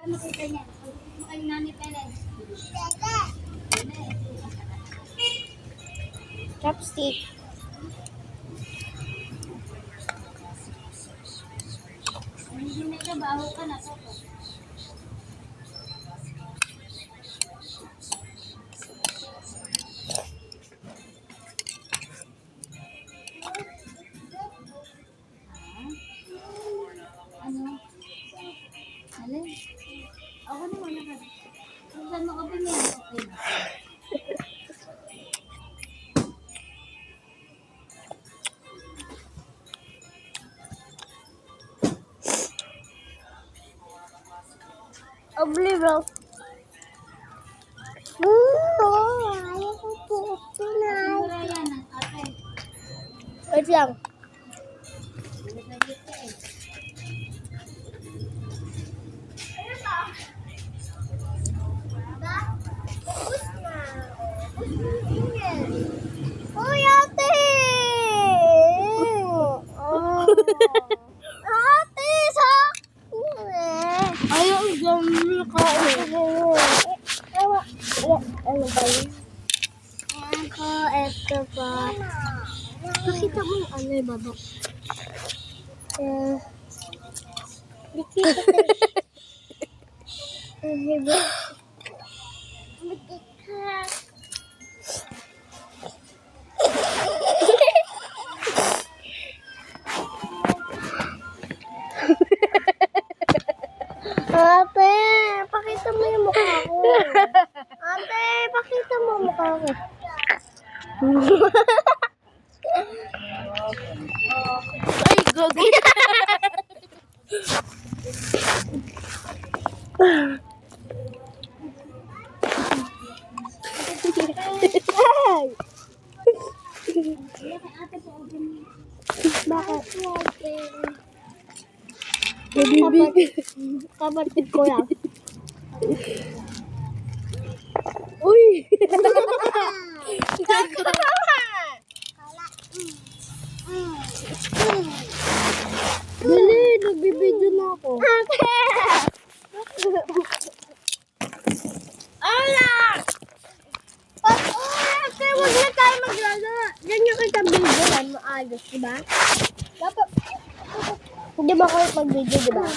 Makita niya. Makita Nani Pelen. Chopstick. Hindi na trabaho ka na. Ano? Alin? Ako naman na. Saan mo ka ba niya? Okay. Oblivion. Ayaw ko po. Siguro yan. Ate. Wait lang. Uy, ate! Ate, ayaw dyan ka. Ano ba yun? Ako, eto pa. Nakita mo yung ano yung baba? Di kita ko. Ano ba? Ate, pakita mo yung mukha ko. Ate, pakita mo yung mukha ko. Ay, gogi. Bakit? Kapatid ko yan. Uy! Dali, nagbibideo na ako. Ala! Ate, huwag na tayo maglala. Ganyan kita videoan, maayos, diba? Dapat, hindi ba kayo mag-video, diba?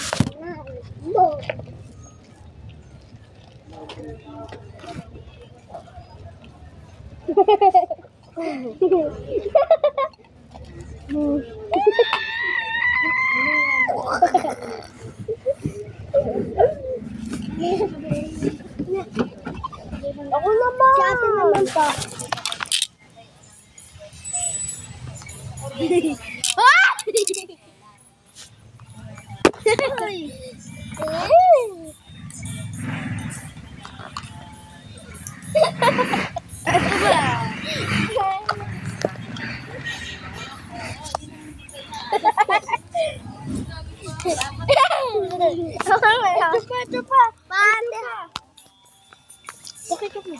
Ako naman. Si ate naman pa. Ito pa. Paano? Bakit ako?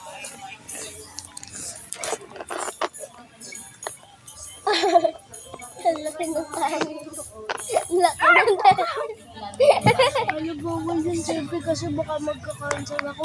Laki ng tayo. Laki ng tayo. Ayaw bawal yan, siyempre, kasi baka magkakaroon ako.